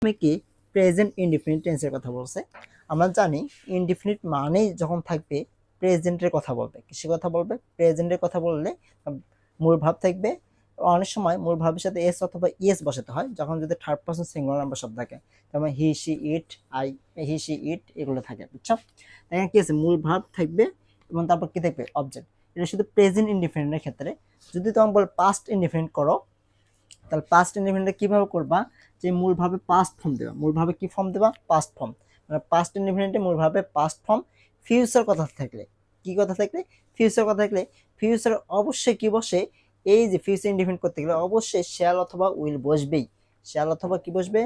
আমি কি present indefinite টেন্সের কথা বলছে। আমরা জানি ইনডিফিনিট মানেই যখন থাকবে প্রেজেন্টের কথা বলবে, কিসের কথা বলবে, প্রেজেন্টের কথা বললে মূল ভাব থাকবে। অনেক সময় মূল ভাবের সাথে এস অথবা ইএস বসাতে হয় যখন যদি থার্ড পারসন সিঙ্গুলার নাম্বার শব্দ থাকে, যেমন হি সি ইট, এগুলো থাকে, বুঝছো। এখানে কি আছে, মূল ভাব থাকবে এবং তারপর কি থাকবে, অবজেক্ট। এটা শুধু প্রেজেন্ট ইনডিফিনিটের ক্ষেত্রে। যদি তোমার বল পাস্ট ইনডিফিনিট করো, তাহলে পাস্ট ইনডিফিনিট কিভাবে করবা, যে মূলভাবে পাস্ট ফর্ম দেবা। মূলভাবে কি ফর্ম দেবা, পাস্ট ফর্ম। মানে পাস্ট ইনডিফিনিটে মূলভাবে পাস্ট ফর্ম। ফিউচার কথা থাকলে, কি কথা থাকলে, ফিউচার কথা থাকলে ফিউচার অবশ্যই কি বসে, এই যে ফিউচার ইনডিফিনিট করতে গেলে অবশ্যই শ্যাল অথবা উইল বসবেই। শ্যাল অথবা কি বসবে,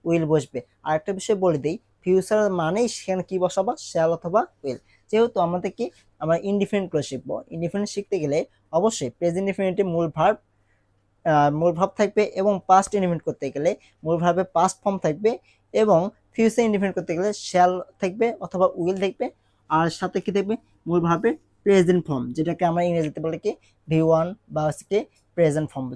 উইল বসবে। আর একটা বিষয় বলে দিই, ফিউচার মানেই সেখানে কি বসাবা, শ্যাল অথবা উইল। যেহেতু আমাদের কি, আমরা ইনডিফিনিট করে শিখবো, ইনডিফিনিট শিখতে গেলে অবশ্যই প্রেজেন্ট ইনডিফিনিটে মূল ভাব থাকবে, এবং পাস্ট ইনডিফিনিট করতে গেলে মূল ভাবে পাস্ট ফর্ম থাকবে, এবং ফিউচার ইনডিফিনিট করতে গেলে শ্যাল থাকবে অথবা উইল থাকবে। আর সাথে কি থাকবে, মূল ভাবে প্রেজেন্ট ফর্ম, যেটাকে আমরা ইংরেজিতে বলে কি V1 বা হচ্ছে প্রেজেন্ট ফর্ম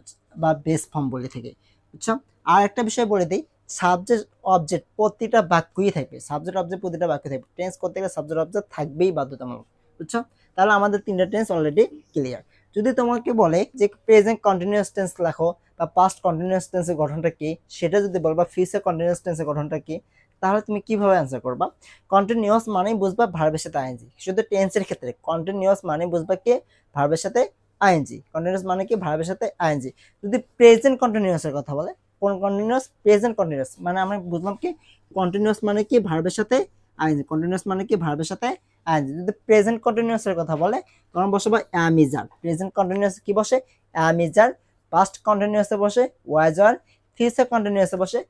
বা বেস ফর্ম বলে থাকি, বুঝছো। আর একটা বিষয় বলে দিই, সাবজেক্ট অবজেক্ট প্রতিটা বাক্যই থাকবে, সাবজেক্ট অবজেক্ট প্রতিটা বাক্য থাকবে। টেন্স করতে গেলে সাবজেক্ট অবজেক্ট থাকবেই বাধ্যতামূলক, বুঝছো। তাহলে আমাদের তিনটা টেন্স অলরেডি ক্লিয়ার। যদি তোমাকে বলে যে প্রেজেন্ট কন্টিনিউয়াস টেন্স লেখো বা পাস্ট কন্টিনিউয়াস টেন্সের গঠনটা কি, সেটা যদি বলবা ফিউচার কন্টিনিউয়াস টেন্সের গঠনটা কি, তাহলে তুমি কিভাবে অ্যান্সার করবা। কন্টিনিউয়াস মানেই বুঝবা ভার্বের সাথে আইএনজি। শুধু টেন্সের ক্ষেত্রে কন্টিনিউয়াস মানে বুঝবা কি, ভার্বের সাথে আইএনজি। কন্টিনিউয়াস মানে কি, ভার্বের সাথে আইএনজি। যদি প্রেজেন্ট কন্টিনিউয়াসের কথা বলে, কোন কন্টিনিউয়াস, প্রেজেন্ট কন্টিনিউয়াস মানে আমরা বুঝলাম কি, কন্টিনিউয়াস মানে কি ভার্বের সাথে আইএনজি, কন্টিনিউয়াস মানে কি ভার্বের সাথে আইএনজি। যদি প্রেজেন্ট কন্টিনিউয়াসের কথা বলে, তখন বসবে অ্যাম ইজ আর। প্রেজেন্ট কন্টিনিউয়াসে কি বসে, অ্যাম ইজ আর। পাস্ট কন্টিনিউয়াসে বসে ওয়াজ আর। ফিউচার কন্টিনিউয়াসে বসে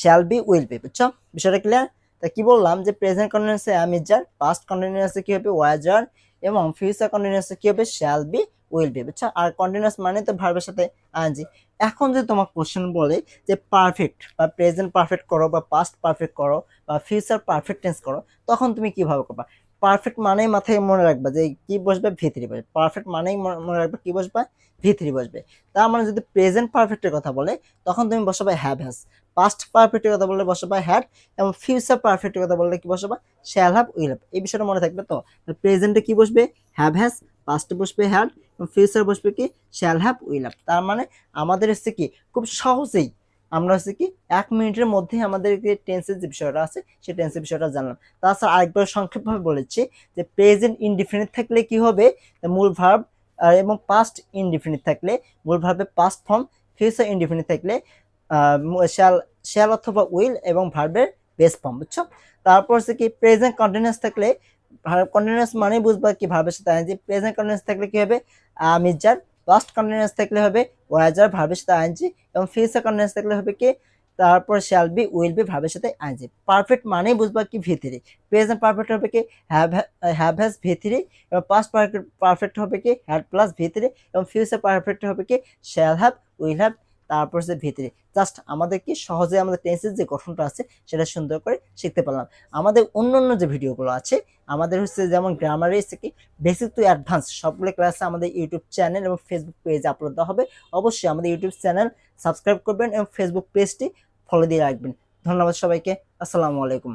শ্যাল বি, উইল বি, বুঝছো বিষয়টা ক্লিয়ার। তা কি বললাম, যে প্রেজেন্ট কন্টিনিউয়াসে অ্যাম ইজ আর, পাস্ট কন্টিনিউয়াসে কি হবে ওয়াজ আর, এবং ফিউচার কন্টিনিউয়াসে কি হবে শ্যাল বি, উইল বি, বুঝছো। আর কন্টিনিউয়াস মানে তো ভার্বের সাথে আইএনজি। এখন যদি তোমার কোশ্চেন বলে যে পারফেক্ট বা প্রেজেন্ট পারফেক্ট করো, বা পাস্ট পারফেক্ট করো, বা ফিউচার পারফেক্ট টেন্স করো, তখন তুমি কিভাবে করবা। পারফেক্ট মানেই মাথায় মনে রাখবা যে কি বসবে, ভিতরি বসবে। পারফেক্ট মানেই মনে রাখবা কি বসবে, ভিতরি বসবে। তার মানে যদি প্রেজেন্ট পারফেক্টের কথা বলে, তখন তুমি বসাবে হ্যাভ হ্যাজ। পাস্ট পারফেক্টের কথা বললে বসাবা হ্যাড, এবং ফিউচার পারফেক্টের কথা বললে কি বসাবা, শ্যাল হ্যাভ, উইল হ্যাভ। এই বিষয়টা মনে থাকবে তো। প্রেজেন্টে কি বসবে, হ্যাভ হ্যাজ। পাস্টে বসবে হ্যাড, এবং ফিউচার বসবে কি, শ্যাল হ্যাভ, উইল হ্যাভ। তার মানে আমাদের হচ্ছে কি, খুব সহজেই আমরা হচ্ছে কি 1 মিনিটের মধ্যে আমাদের যে টেন্সের যে বিষয়টা আছে, সেই টেন্সের বিষয়টা জানলাম। তাছাড়া আরেকবার সংক্ষেপভাবে বলেছি যে প্রেজেন্ট ইনডিফিনিট থাকলে কি হবে, মূল ভার্ব, এবং পাস্ট ইনডিফিনিট থাকলে মূল ভার্বে পাস্ট ফর্ম, ফিউচার ইনডিফিনিট থাকলে শ্যাল শ্যাল অথবা উইল, এবং ভার্বের বেস ফর্ম, বুঝছো। তারপর হচ্ছে কি প্রেজেন্ট কন্টিনিউয়াস থাকলে, কন্টিনিউয়াস মানে বুঝবা কি ভার্বের সাথে আইএনজি। প্রেজেন্ট কন্টিনিউয়াস থাকলে কি হবে, মিজার। পাস্ট কন্টিনিউয়াস থাকলে হবে ওয়াজার ভার্বের সাথে আইএনজি, এবং ফিউচার কন্টিনিউয়াস থাকলে হবে কি, তারপর শ্যাল বি, উইল বি ভার্বের সাথে আইএনজি। পারফেক্ট মানেই বুঝবা কি ভি3। প্রেজেন্ট পারফেক্ট হবে কি হ্যাভ হ্যাজ ভি3, এবং পাস্ট পারফেক্ট হবে কি হ্যাড প্লাস ভি3, এবং ফিউচার পারফেক্ট হবে কি শ্যাল হ্যাভ, উইল হ্যাভ, তারপর হচ্ছে ভিতরে। জাস্ট আমাদের কি সহজে আমাদের টেন্সের যে গঠনটা আছে সেটা সুন্দর করে শিখতে পারলাম। আমাদের অন্য যে ভিডিওগুলো আছে, আমাদের হচ্ছে যেমন গ্রামারে কি বেসিক টু অ্যাডভান্স সবগুলো ক্লাসে আমাদের ইউটিউব চ্যানেল এবং ফেসবুক পেজে আপলোড দেওয়া হবে। অবশ্যই আমাদের ইউটিউব চ্যানেল সাবস্ক্রাইব করবেন এবং ফেসবুক পেজটি ফলো দিয়ে রাখবেন। ধন্যবাদ সবাইকে। আসসালামু আলাইকুম।